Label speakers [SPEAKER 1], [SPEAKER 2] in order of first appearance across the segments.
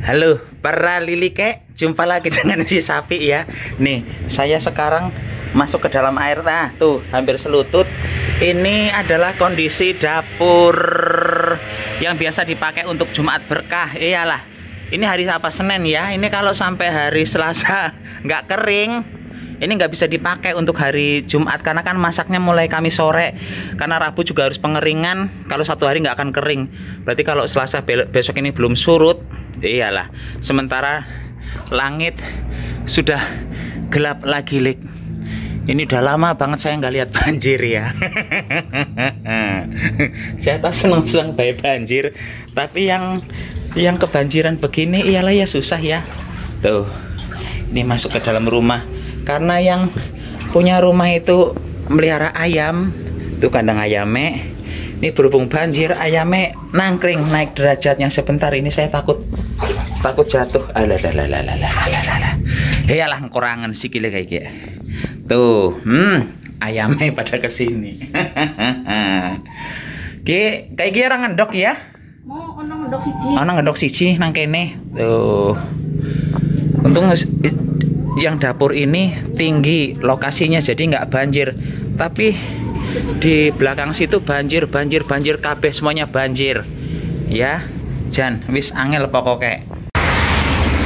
[SPEAKER 1] Halo para lilike, jumpa lagi dengan si Safi ya. Nih, saya sekarang masuk ke dalam air. Nah, tuh hampir selutut. Ini adalah kondisi dapur yang biasa dipakai untuk Jumat berkah. Iyalah, ini hari apa, Senin ya. Ini kalau sampai hari Selasa nggak kering, ini nggak bisa dipakai untuk hari Jumat karena kan masaknya mulai Kamis sore. Karena Rabu juga harus pengeringan. Kalau satu hari nggak akan kering. Berarti kalau Selasa besok ini belum surut, iyalah. Sementara langit sudah gelap lagi, Lik. Ini udah lama banget saya nggak lihat banjir ya. Saya tak seneng-seneng baik banjir, tapi yang kebanjiran begini iyalah ya susah ya. Tuh, ini masuk ke dalam rumah. Karena yang punya rumah itu melihara ayam, tuh kandang ayamnya. Ini berhubung banjir, ayamnya nangkring naik derajatnya sebentar. Ini saya takut jatuh. Iyalah kurangan sikile kayak gitu. Tuh, ayamnya pada kesini. Kayak gini orang ngendok ya?
[SPEAKER 2] Mau ono ngendok siji.
[SPEAKER 1] Ono ngendok siji nang kene. Tuh. Untung yang dapur ini tinggi lokasinya jadi nggak banjir, tapi di belakang situ banjir kabeh, semuanya banjir ya. Jan wis angel pokoknya.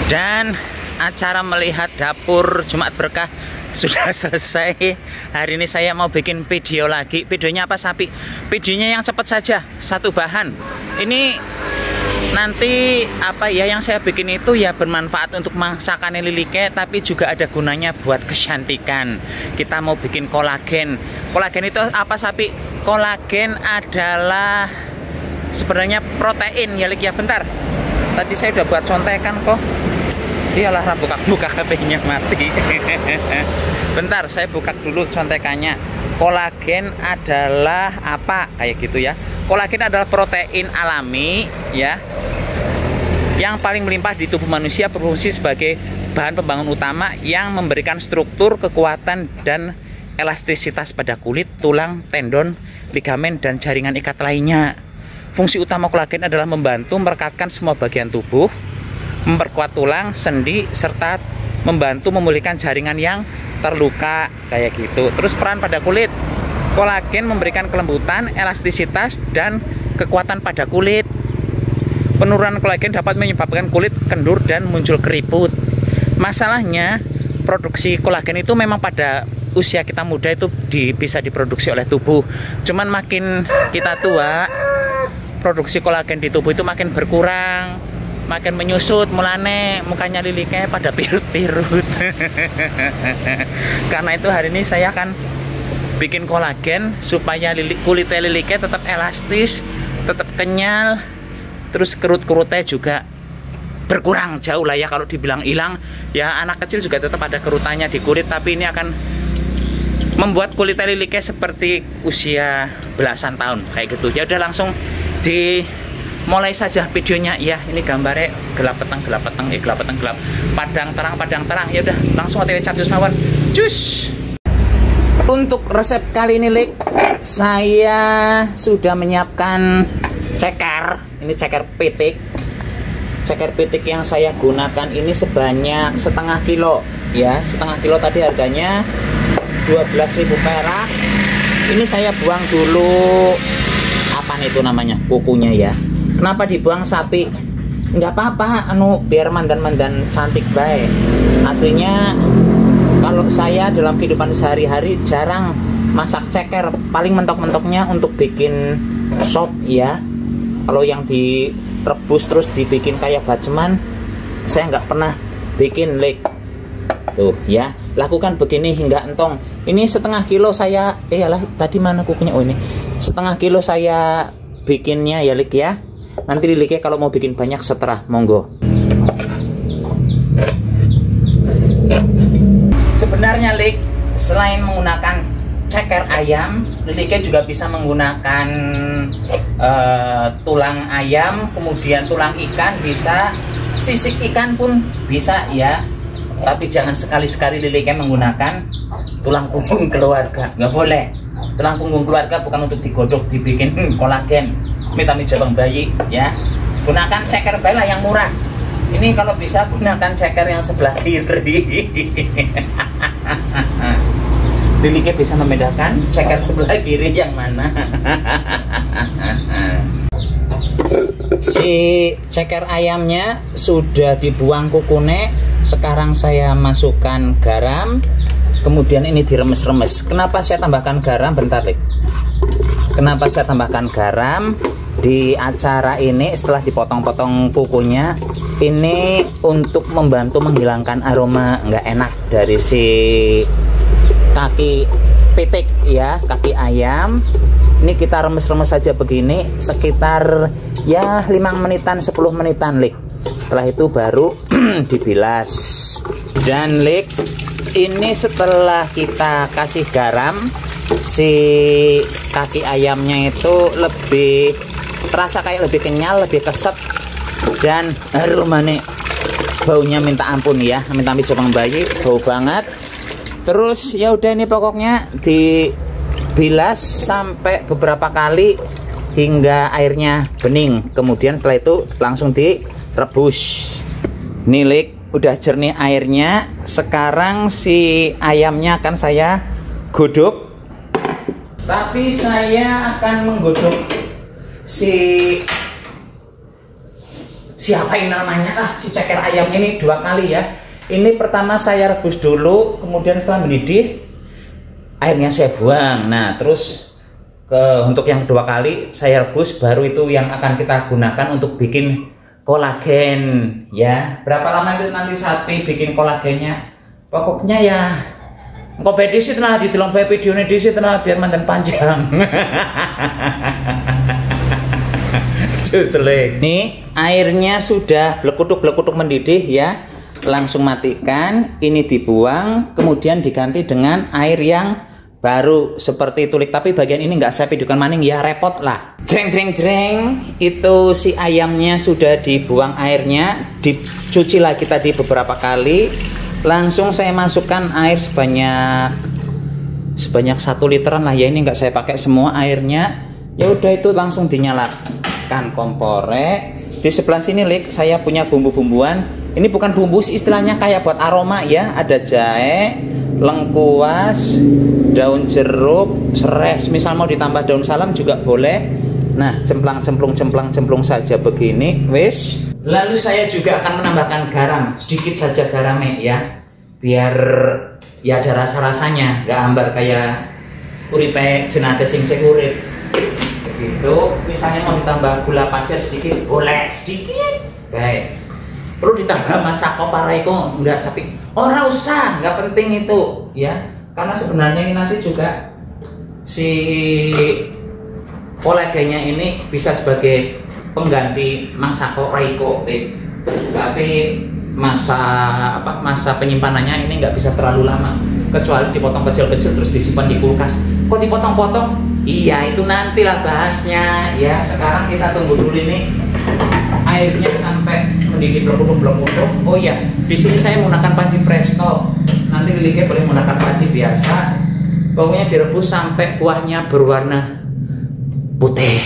[SPEAKER 1] Dan acara melihat dapur Jumat berkah sudah selesai. Hari ini saya mau bikin video lagi. Videonya apa, Sapi? Videonya yang cepat saja, satu bahan. Ini nanti apa ya yang saya bikin itu ya bermanfaat untuk masakan lilike, tapi juga ada gunanya buat kecantikan. Kita mau bikin kolagen. Kolagen itu apa, Sapi? Kolagen adalah sebenarnya protein ya, Lik ya. Bentar, tadi saya udah buat contekan kok. Iyalah, buka HP-nya mati. Bentar, saya buka dulu contekannya. Kolagen adalah apa? Kayak gitu ya. Kolagen adalah protein alami ya, yang paling melimpah di tubuh manusia, berfungsi sebagai bahan pembangun utama yang memberikan struktur, kekuatan, dan elastisitas pada kulit, tulang, tendon, ligamen, dan jaringan ikat lainnya. Fungsi utama kolagen adalah membantu merekatkan semua bagian tubuh, memperkuat tulang, sendi, serta membantu memulihkan jaringan yang terluka kayak gitu. Terus peran pada kulit, kolagen memberikan kelembutan, elastisitas, dan kekuatan pada kulit. Penurunan kolagen dapat menyebabkan kulit kendur dan muncul keriput. Masalahnya, produksi kolagen itu memang pada usia kita muda itu bisa diproduksi oleh tubuh. Cuman makin kita tua, produksi kolagen di tubuh itu makin berkurang, makin menyusut, mulane mukanya lilike pada pirut-pirut. Karena itu hari ini saya akan bikin kolagen supaya kulit lilike tetap elastis, tetap kenyal, terus kerut-kerutnya juga berkurang jauh lah ya. Kalau dibilang hilang ya, anak kecil juga tetap ada kerutannya di kulit, tapi ini akan membuat kulit lilike seperti usia belasan tahun kayak gitu. Ya udah, langsung dimulai saja videonya ya. Ini gambarnya gelap peteng, padang terang. Ya udah, langsung OTW Cardus mawon. Cus. Untuk resep kali ini, Lik, saya sudah menyiapkan ceker. Ini ceker pitik. Ceker pitik yang saya gunakan ini sebanyak setengah kilo ya. Setengah kilo tadi harganya 12.000 perak. Ini saya buang dulu apa itu namanya, kukunya ya. Kenapa dibuang, Sapi? Nggak apa-apa, biar mandan-mandan cantik baik. Aslinya kalau saya dalam kehidupan sehari-hari jarang masak ceker, paling mentok-mentoknya untuk bikin sop ya. Kalau yang direbus terus dibikin kayak baceman, saya nggak pernah bikin, Lik. Tuh ya, lakukan begini hingga entong. Ini setengah kilo saya, iyalah tadi mana kukunya? Oh ini, setengah kilo saya bikinnya ya, Lik ya. Nanti liliknya kalau mau bikin banyak seterah, monggo. Sebenarnya, Lik, selain menggunakan ceker ayam, liliknya juga bisa menggunakan tulang ayam, kemudian tulang ikan bisa, sisik ikan pun bisa ya. Tapi jangan sekali-sekali liliknya menggunakan tulang punggung keluarga, nggak boleh. Tulang punggung keluarga bukan untuk digodok dibikin kolagen, vitamin jabang bayi ya. Gunakan ceker bela yang murah Ini kalau bisa gunakan ceker yang sebelah kiri. Liliknya bisa membedakan ceker sebelah kiri yang mana. Si ceker ayamnya sudah dibuang kukunya. Sekarang saya masukkan garam. Kemudian ini diremes-remes. Kenapa saya tambahkan garam? Bentar, Lik. Kenapa saya tambahkan garam? Di acara ini setelah dipotong-potong kukunya, ini untuk membantu menghilangkan aroma nggak enak dari si kaki pitik ya, kaki ayam. Ini kita remes-remes saja begini sekitar ya 5 menitan 10 menitan, Lik. Setelah itu baru dibilas. Dan Lik, ini setelah kita kasih garam, si kaki ayamnya itu lebih terasa kayak lebih kenyal, lebih keset, dan aromanya baunya minta ampun ya, minta ampun Jepang bayi, bau banget. Terus ya udah, ini pokoknya dibilas sampai beberapa kali hingga airnya bening. Kemudian setelah itu langsung direbus. Nilik udah jernih airnya. Sekarang si ayamnya akan saya godok. Tapi saya akan menggodok siapa ini namanya si ceker ayam ini 2 kali ya. Ini pertama saya rebus dulu, kemudian setelah mendidih airnya saya buang. Nah terus untuk yang kedua kali saya rebus, baru itu yang akan kita gunakan untuk bikin kolagen ya. Berapa lama itu nanti sapi bikin kolagennya? Pokoknya ya kompetisi telah di dalam video ini di telah biar mantan panjang. Nih airnya sudah blekutuk mendidih ya, langsung matikan. Ini dibuang, kemudian diganti dengan air yang baru seperti itu, Lik. Tapi bagian ini nggak saya videokan maning ya, repot lah. Jreng. Itu si ayamnya sudah dibuang airnya, dicuci lagi tadi beberapa kali. Langsung saya masukkan air sebanyak 1 literan lah ya. Ini nggak saya pakai semua airnya. Ya udah, itu langsung dinyalakan kompornya. Di sebelah sini, Lik, saya punya bumbu-bumbuan. Ini bukan bumbu sih, istilahnya kayak buat aroma ya. Ada jahe, lengkuas, daun jeruk, serai. Misal mau ditambah daun salam juga boleh. Nah, cemplang saja begini, wis. Lalu saya juga akan menambahkan garam, sedikit saja garamnya ya, biar ya ada rasa-rasanya, nggak hambar kayak uripe jenate sing urip. Begitu. Misalnya mau ditambah gula pasir sedikit, boleh sedikit. Baik. Perlu ditambah masako paraiko enggak sapi? Ora usah, nggak penting itu ya. Karena sebenarnya ini nanti juga si kolagennya ini bisa sebagai pengganti masako raiko, tapi masa penyimpanannya ini nggak bisa terlalu lama, kecuali dipotong kecil-kecil terus disimpan di kulkas. Kok dipotong-potong? Iya, itu nantilah bahasnya ya. Sekarang kita tunggu dulu ini airnya sampai mendidih blok-blok. Oh iya, di sini saya menggunakan panci presto. Nanti Liliknya boleh menggunakan panci biasa. Pokoknya direbus sampai kuahnya berwarna putih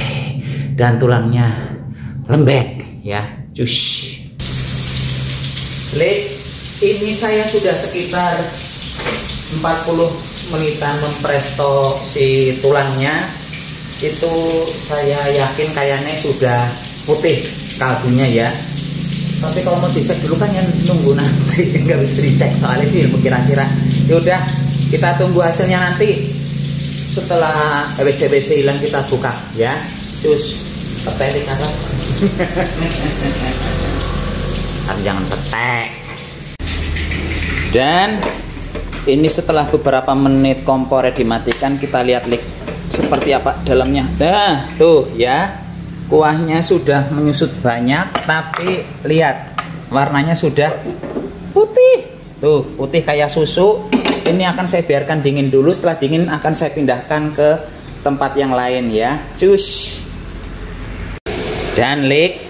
[SPEAKER 1] dan tulangnya lembek ya. Cus. Lik, ini saya sudah sekitar 40 menitan mempresto si tulangnya. Itu saya yakin kayaknya sudah putih kaldunya ya. Tapi kalau mau dicek dulu kan yang nunggu nanti, nggak bisa dicek soalnya itu kira-kira. Yaudah, kita tunggu hasilnya nanti. Setelah WC hilang kita buka ya. Cus, petek kan? Jangan petek. Dan ini setelah beberapa menit kompornya dimatikan, kita lihat, Lik, seperti apa dalamnya. Nah, tuh ya. Kuahnya sudah menyusut banyak, tapi lihat warnanya sudah putih. Tuh, putih kayak susu. Ini akan saya biarkan dingin dulu. Setelah dingin akan saya pindahkan ke tempat yang lain ya. Cus. Dan Lik,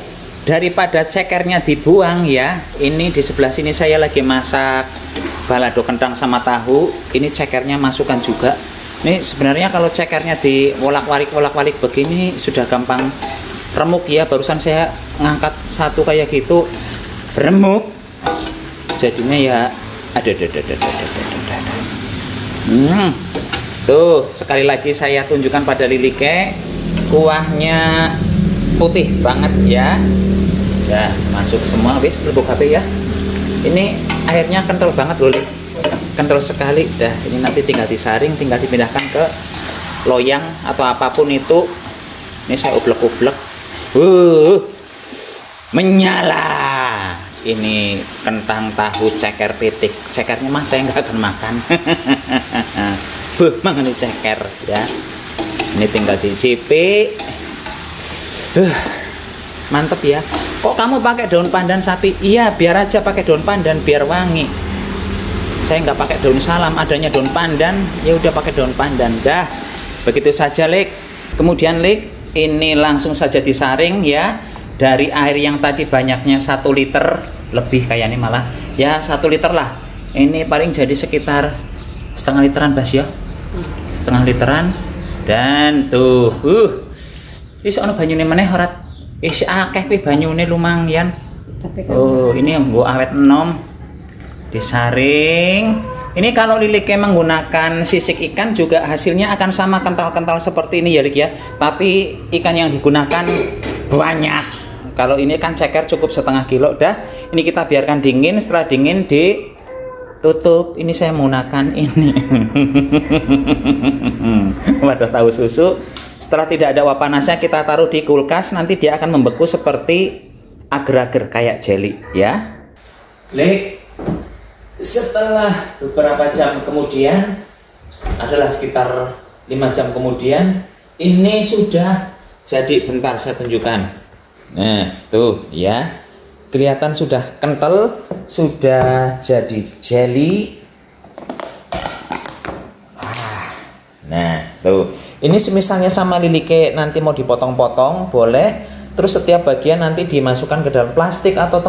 [SPEAKER 1] daripada cekernya dibuang ya, ini di sebelah sini saya lagi masak balado kentang sama tahu. Ini cekernya masukkan juga. Ini sebenarnya kalau cekernya diwolak-walik begini sudah gampang remuk ya. Barusan saya ngangkat satu kayak gitu, remuk. Jadinya ya ada. Tuh, sekali lagi saya tunjukkan pada lilike, kuahnya putih banget ya. Ya, masuk semua, wis rebuk HP ya. Ini airnya kental banget loh, Lik. Kental sekali. Dah, ini nanti tinggal disaring, tinggal dipindahkan ke loyang atau apapun itu. Ini saya ublek-ublek. Menyala. Ini kentang tahu ceker pitik. Cekernya mah saya nggak akan makan. Mang ini ceker ya. Ini tinggal dicipik. Mantep ya. Kok kamu pakai daun pandan sapi? Iya, biar aja pakai daun pandan biar wangi. Saya nggak pakai daun salam, adanya daun pandan. Ya udah pakai daun pandan. Dah. Begitu saja, Lik. Kemudian, Lik, ini langsung saja disaring ya. Dari air yang tadi banyaknya 1 liter lebih kayaknya malah ya 1 liter lah. Ini paling jadi sekitar setengah literan Bas ya. Setengah literan. Dan tuh wis ana banyune meneh ora wis akeh kuwi banyune lumayan. Oh, ini yang nggo awet enom. Disaring. Ini kalau lilike menggunakan sisik ikan juga hasilnya akan sama kental-kental seperti ini ya, Lik ya. Tapi ikan yang digunakan banyak. Kalau ini kan ceker cukup setengah kilo dah. Ini kita biarkan dingin, setelah dingin ditutup. Ini saya menggunakan ini. Wadah tahu susu. Setelah tidak ada uap panasnya kita taruh di kulkas, nanti dia akan membeku seperti agar-agar kayak jelly ya. Lik, setelah beberapa jam kemudian, adalah sekitar 5 jam kemudian, ini sudah jadi. Bentar saya tunjukkan. Nah, tuh ya. Kelihatan sudah kental, sudah jadi jelly. Nah, tuh. Ini semisalnya sama lilike nanti mau dipotong-potong, boleh. Terus setiap bagian nanti dimasukkan ke dalam plastik atau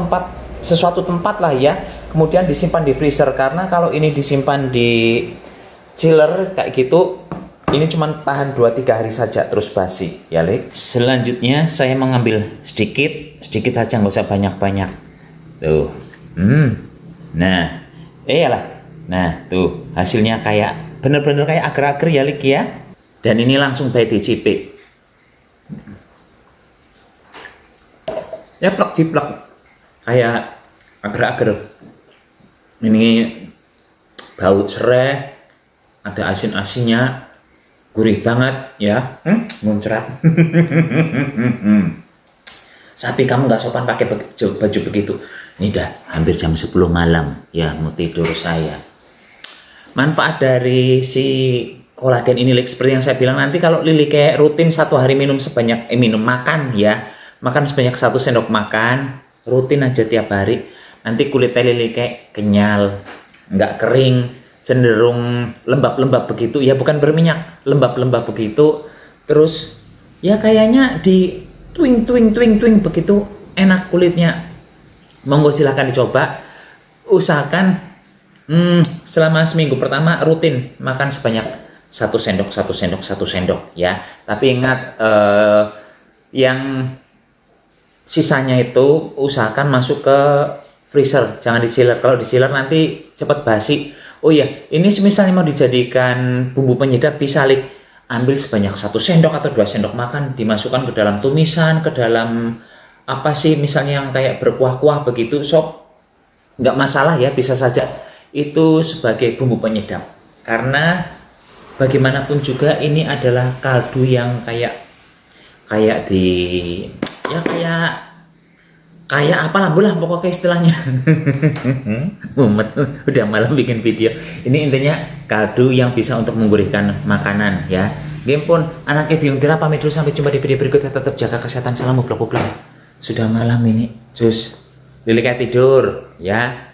[SPEAKER 1] sesuatu tempat lah ya. Kemudian disimpan di freezer, karena kalau ini disimpan di chiller kayak gitu, ini cuma tahan 2-3 hari saja terus basi ya, Lik. Selanjutnya saya mengambil sedikit saja, nggak usah banyak-banyak. Tuh. Nah, iyalah. Nah, tuh hasilnya kayak bener-bener kayak agar-agar ya, Lik ya. Dan ini langsung baik dicipik. Ya plek-ciplek kayak agar-agar. Ini bau serai, ada asin-asinnya, gurih banget ya. Muncrat. Sapi kamu nggak sopan pakai baju begitu. Ini dah hampir jam 10 malam ya, mau tidur saya. Manfaat dari si kolagen ini, Lik, seperti yang saya bilang, nanti kalau Lili kayak rutin 1 hari minum sebanyak makan ya, makan sebanyak 1 sendok makan, rutin aja tiap hari. Nanti kulitnya Lili kayak kenyal, nggak kering, cenderung lembab-lembab begitu ya, bukan berminyak, lembab-lembab begitu. Terus ya kayaknya di twing begitu enak kulitnya. Monggo silahkan dicoba. Usahakan selama seminggu pertama rutin makan sebanyak 1 sendok ya. Tapi ingat yang sisanya itu usahakan masuk ke freezer, jangan di chiller. Kalau di chiller nanti cepat basi. Oh iya, ini misalnya mau dijadikan bumbu penyedap, bisa, Lik, ambil sebanyak 1 sendok atau 2 sendok makan, dimasukkan ke dalam tumisan, ke dalam apa sih misalnya yang kayak berkuah-kuah begitu, sop, nggak masalah ya, bisa saja itu sebagai bumbu penyedap. Karena bagaimanapun juga ini adalah kaldu yang kayak apalah bolah pokoknya istilahnya. Mumet udah malam bikin video. Ini intinya kaldu yang bisa untuk menggurihkan makanan ya. Game pun anaknya bingung tira, pamit dulu, sampai jumpa di video berikutnya. Tetap jaga kesehatan, salam mublak. Sudah malam ini, cus. Lili kayak tidur ya.